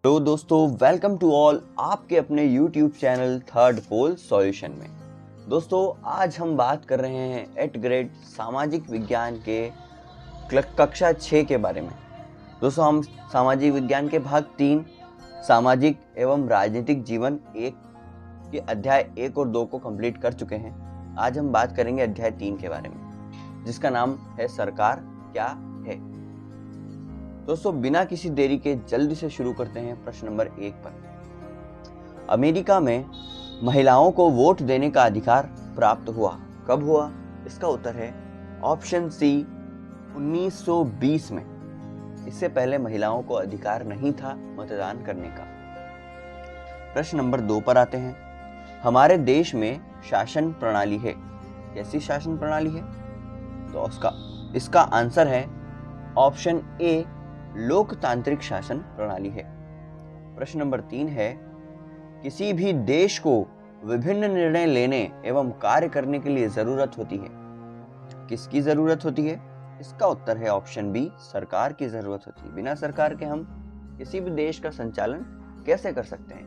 तो दोस्तों welcome to all आपके अपने YouTube चैनल थर्ड पोल सॉल्यूशन में। दोस्तों आज हम बात कर रहे हैं 8th ग्रेड सामाजिक विज्ञान के कक्षा 6 के बारे में। दोस्तों हम सामाजिक विज्ञान के भाग 3 सामाजिक एवं राजनीतिक जीवन 1 के अध्याय 1 और 2 को कंप्लीट कर चुके हैं। आज हम बात करेंगे अध्याय 3 के बारे में, जिसका नाम है सरकार क्या है। दोस्तों बिना किसी देरी के जल्दी से शुरू करते हैं प्रश्न नंबर 1 पर। अमेरिका में महिलाओं को वोट देने का अधिकार प्राप्त हुआ, कब हुआ? इसका उत्तर है ऑप्शन सी 1920 में। इससे पहले महिलाओं को अधिकार नहीं था मतदान करने का। प्रश्न नंबर 2 पर आते हैं। हमारे देश में शासन प्रणाली है, कैसी शासन प्रणाली है? तो इसका आंसर है ऑप्शन ए लोकतांत्रिक शासन प्रणाली है। प्रश्न नंबर 3 है किसी भी देश को विभिन्न निर्णय लेने एवं कार्य करने के लिए जरूरत होती है, किसकी जरूरत होती है? इसका उत्तर है ऑप्शन बी सरकार की जरूरत होती है। बिना सरकार के हम किसी भी देश का संचालन कैसे कर सकते हैं?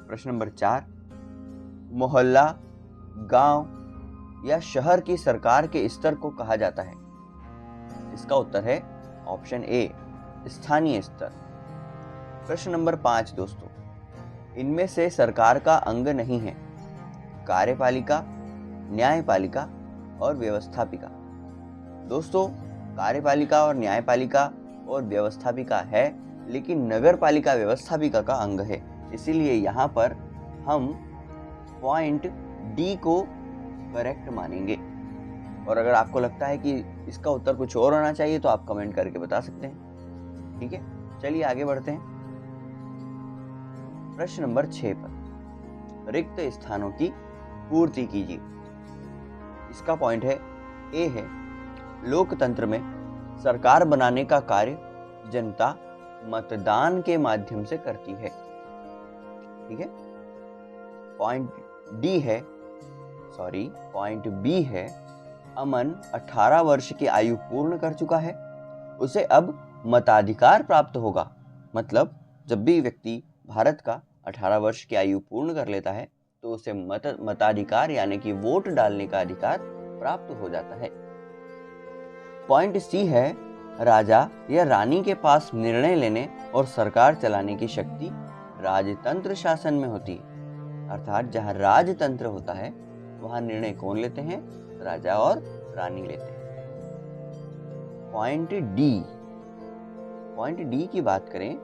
प्रश्न नंबर 4 मोहल्ला, गांव या शहर की सरकार के स्तर को कहा जाता है। इसका उत्तर है ऑप्शन ए स्थानीय स्तर। प्रश्न नंबर 5 दोस्तों, इनमें से सरकार का अंग नहीं है कार्यपालिका, न्यायपालिका और व्यवस्थापिका। दोस्तों कार्यपालिका और न्यायपालिका और व्यवस्थापिका है, लेकिन नगर पालिका व्यवस्थापिका का अंग है। इसीलिए यहाँ पर हम पॉइंट डी को करेक्ट मानेंगे। और अगर आपको लगता है कि इसका उत्तर कुछ और होना चाहिए तो आप कमेंट करके बता सकते हैं। ठीक है, चलिए आगे बढ़ते हैं। प्रश्न नंबर 6 पर रिक्त स्थानों की पूर्ति कीजिए। इसका पॉइंट है ए है लोकतंत्र में सरकार बनाने का कार्य जनता मतदान के माध्यम से करती है। ठीक है, पॉइंट बी है अमन 18 वर्ष की आयु पूर्ण कर चुका है, उसे अब मताधिकार प्राप्त होगा। मतलब जब भी व्यक्ति भारत का 18 वर्ष की आयु पूर्ण कर लेता है तो उसे मताधिकार यानी कि वोट डालने का अधिकार प्राप्त हो जाता है। पॉइंट सी है राजा या रानी के पास निर्णय लेने और सरकार चलाने की शक्ति राजतंत्र शासन में होती है। अर्थात जहां राजतंत्र होता है वहां निर्णय कौन लेते हैं? राजा और रानी लेते हैं। पॉइंट डी की बात करें,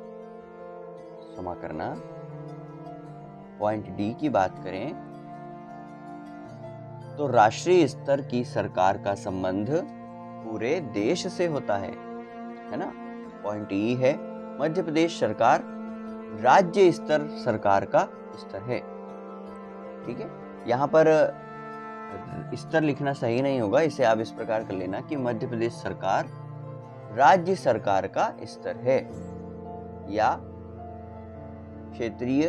क्षमा करना, पॉइंट डी की बात करें तो राष्ट्रीय स्तर की सरकार का संबंध पूरे देश से होता है ना। पॉइंट ई है मध्य प्रदेश सरकार राज्य स्तर सरकार का स्तर है। ठीक है, यहाँ पर स्तर लिखना सही नहीं होगा, इसे आप इस प्रकार कर लेना कि मध्य प्रदेश सरकार राज्य सरकार का स्तर है या क्षेत्रीय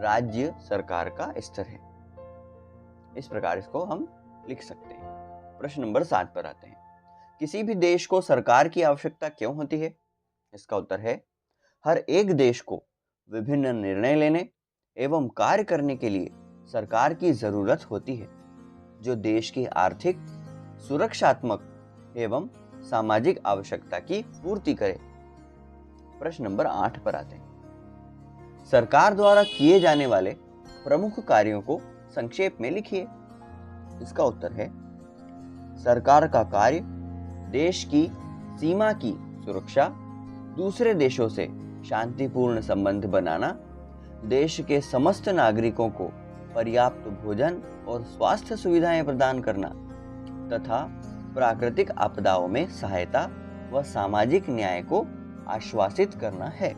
राज्य सरकार का स्तर है। इस प्रकार इसको हम लिख सकते हैं। प्रश्न नंबर 7 पर आते हैं। किसी भी देश को सरकार की आवश्यकता क्यों होती है? इसका उत्तर है हर एक देश को विभिन्न निर्णय लेने एवं कार्य करने के लिए सरकार की जरूरत होती है, जो देश की आर्थिक, सुरक्षात्मक एवं सामाजिक आवश्यकता की पूर्ति करे। प्रश्न नंबर 8 पर आते हैं। सरकार द्वारा किए जाने वाले प्रमुख कार्यों को संक्षेप में लिखिए। इसका उत्तर है सरकार का कार्य देश की सीमा की सुरक्षा, दूसरे देशों से शांतिपूर्ण संबंध बनाना, देश के समस्त नागरिकों को पर्याप्त भोजन और स्वास्थ्य सुविधाएं प्रदान करना तथा प्राकृतिक आपदाओं में सहायता व सामाजिक न्याय को आश्वासित करना है।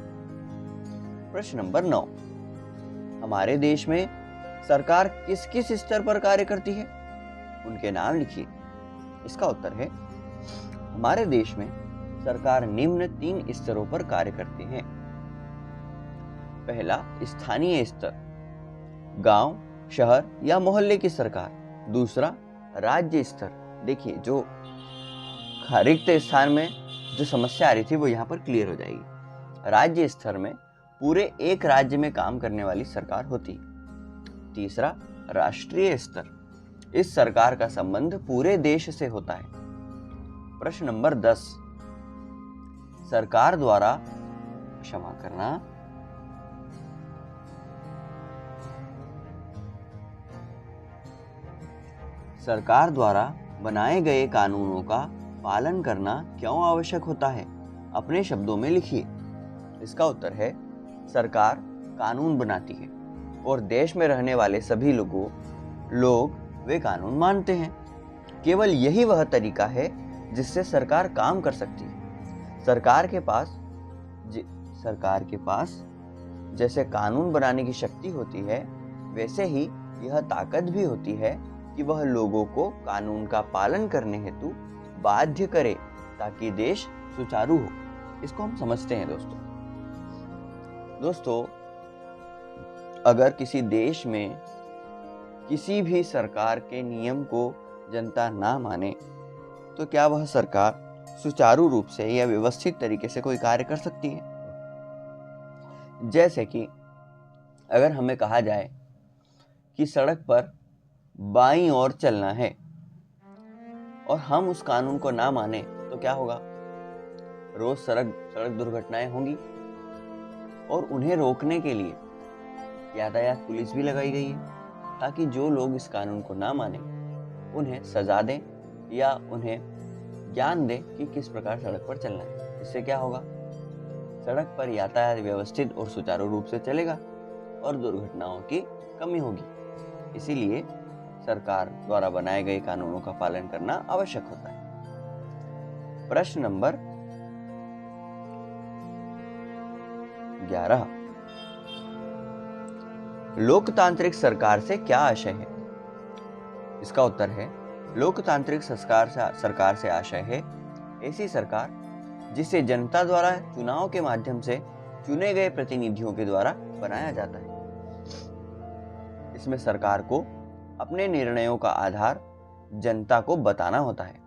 प्रश्न नंबर 9, हमारे देश में सरकार किस किस स्तर पर कार्य करती है? उनके नाम लिखिए। इसका उत्तर है हमारे देश में सरकार निम्न 3 स्तरों पर कार्य करती है। पहला स्थानीय स्तर, गांव, शहर या मोहल्ले की सरकार। दूसरा राज्य स्तर। देखिए जो रिक्त स्थान में जो समस्या आ रही थी वो यहाँ पर क्लियर हो जाएगी। राज्य स्तर में पूरे एक राज्य में काम करने वाली सरकार होती। तीसरा, राष्ट्रीय स्तर, इस सरकार का संबंध पूरे देश से होता है। प्रश्न नंबर 10, सरकार द्वारा क्षमा करना सरकार द्वारा बनाए गए कानूनों का पालन करना क्यों आवश्यक होता है? अपने शब्दों में लिखिए। इसका उत्तर है, सरकार कानून बनाती है और देश में रहने वाले सभी लोग वे कानून मानते हैं। केवल यही वह तरीका है जिससे सरकार काम कर सकती है। सरकार के पास जैसे कानून बनाने की शक्ति होती है, वैसे ही यह ताकत भी होती है कि वह लोगों को कानून का पालन करने हेतु बाध्य करे ताकि देश सुचारू हो। इसको हम समझते हैं दोस्तों, अगर किसी देश में किसी भी सरकार के नियम को जनता ना माने तो क्या वह सरकार सुचारू रूप से या व्यवस्थित तरीके से कोई कार्य कर सकती है? जैसे कि अगर हमें कहा जाए कि सड़क पर बाईं ओर चलना है और हम उस कानून को ना माने तो क्या होगा? रोज सड़क दुर्घटनाएं होंगी और उन्हें रोकने के लिए यातायात पुलिस भी लगाई गई है ताकि जो लोग इस कानून को ना माने उन्हें सजा दें या उन्हें ज्ञान दें कि किस प्रकार सड़क पर चलना है। इससे क्या होगा? सड़क पर यातायात व्यवस्थित और सुचारू रूप से चलेगा और दुर्घटनाओं की कमी होगी। इसीलिए सरकार द्वारा बनाए गए कानूनों का पालन करना आवश्यक होता है। प्रश्न नंबर 11, लोकतांत्रिक सरकार से क्या आशय है? इसका उत्तर है, लोकतांत्रिक सरकार से आशय है ऐसी सरकार जिसे जनता द्वारा चुनाव के माध्यम से चुने गए प्रतिनिधियों के द्वारा बनाया जाता है। इसमें सरकार को अपने निर्णयों का आधार जनता को बताना होता है।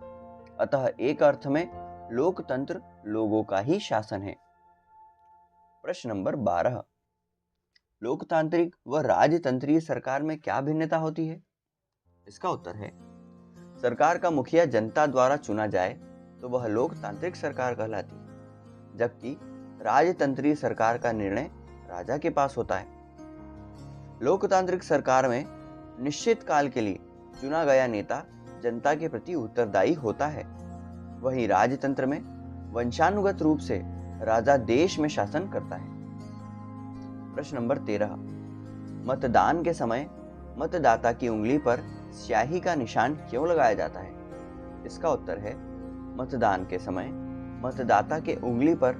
अतः एक अर्थ में लोकतंत्र लोगों का ही शासन है। प्रश्न नंबर 12, लोकतांत्रिक व राजतंत्रीय सरकार में क्या भिन्नता होती है? इसका उत्तर है, सरकार का मुखिया जनता द्वारा चुना जाए तो वह लोकतांत्रिक सरकार कहलाती है, जबकि राजतंत्रीय सरकार का निर्णय राजा के पास होता है। लोकतांत्रिक सरकार में निश्चित काल के लिए चुना गया नेता जनता के प्रति उत्तरदायी होता है। वहीं राजतंत्र में वंशानुगत रूप से राजा देश में शासन करता है। प्रश्न नंबर 13, मतदान के समय मतदाता की उंगली पर स्याही का निशान क्यों लगाया जाता है? इसका उत्तर है, मतदान के समय मतदाता के उंगली पर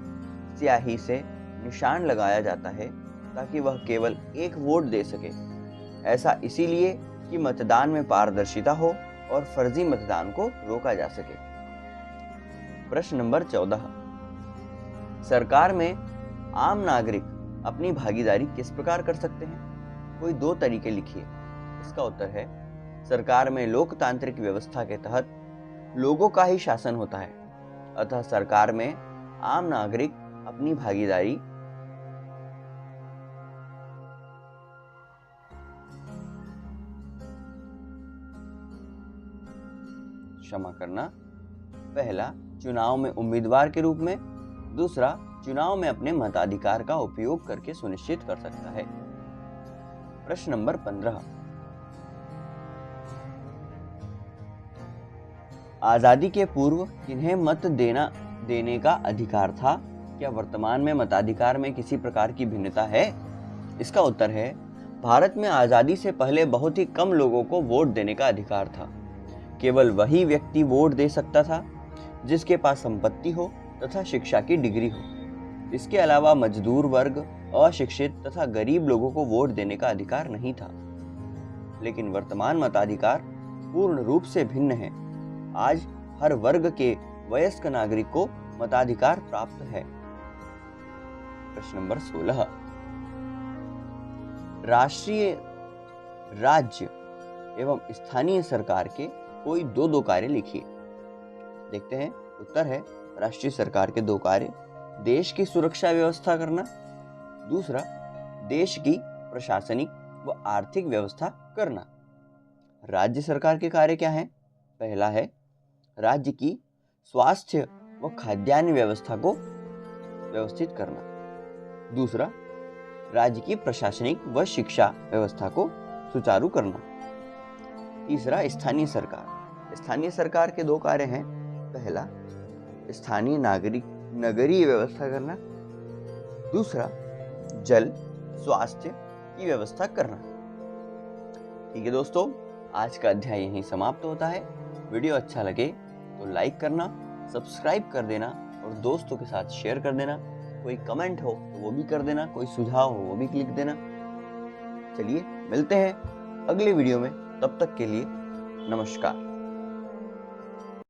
स्याही से निशान लगाया जाता है ताकि वह केवल एक वोट दे सके। ऐसा इसीलिए कि मतदान में पारदर्शिता हो और फर्जी मतदान को रोका जा सके। प्रश्न नंबर 14, सरकार में आम नागरिक अपनी भागीदारी किस प्रकार कर सकते हैं? कोई 2 तरीके लिखिए। इसका उत्तर है, सरकार में लोकतांत्रिक व्यवस्था के तहत लोगों का ही शासन होता है, अतः सरकार में आम नागरिक अपनी भागीदारी पहला, चुनाव में उम्मीदवार के रूप में, दूसरा, चुनाव में अपने मताधिकार का उपयोग करके सुनिश्चित कर सकता है। प्रश्न नंबर 15, आजादी के पूर्व किन्हें मत देने का अधिकार था? क्या वर्तमान में मताधिकार में किसी प्रकार की भिन्नता है? इसका उत्तर है, भारत में आजादी से पहले बहुत ही कम लोगों को वोट देने का अधिकार था। केवल वही व्यक्ति वोट दे सकता था जिसके पास संपत्ति हो तथा शिक्षा की डिग्री हो। इसके अलावा मजदूर वर्ग, अशिक्षित तथा गरीब लोगों को वोट देने का अधिकार नहीं था। लेकिन वर्तमान मताधिकार पूर्ण रूप से भिन्न है। आज हर वर्ग के वयस्क नागरिक को मताधिकार प्राप्त है। प्रश्न नंबर 16, राष्ट्रीय, राज्य एवं स्थानीय सरकार के कोई 2 कार्य लिखिए। देखते हैं। उत्तर है, राष्ट्रीय सरकार के 2 कार्य, देश की सुरक्षा व्यवस्था करना दूसरा, देश की प्रशासनिक व आर्थिक व्यवस्था करना। राज्य सरकार के कार्य क्या हैं? पहला है राज्य की स्वास्थ्य व खाद्यान्न व्यवस्था को व्यवस्थित करना। दूसरा, राज्य की प्रशासनिक व शिक्षा व्यवस्था को सुचारू करना। तीसरा, स्थानीय सरकार। स्थानीय सरकार के दो कार्य हैं। पहला, स्थानीय नगरीय व्यवस्था करना। दूसरा, जल स्वास्थ्य की व्यवस्था करना। ठीक है दोस्तों, आज का अध्याय यहीं समाप्त होता है। वीडियो अच्छा लगे तो लाइक करना, सब्सक्राइब कर देना और दोस्तों के साथ शेयर कर देना। कोई कमेंट हो तो वो भी कर देना, कोई सुझाव हो वो भी लिख देना। चलिए मिलते हैं अगले वीडियो में, तब तक के लिए नमस्कार।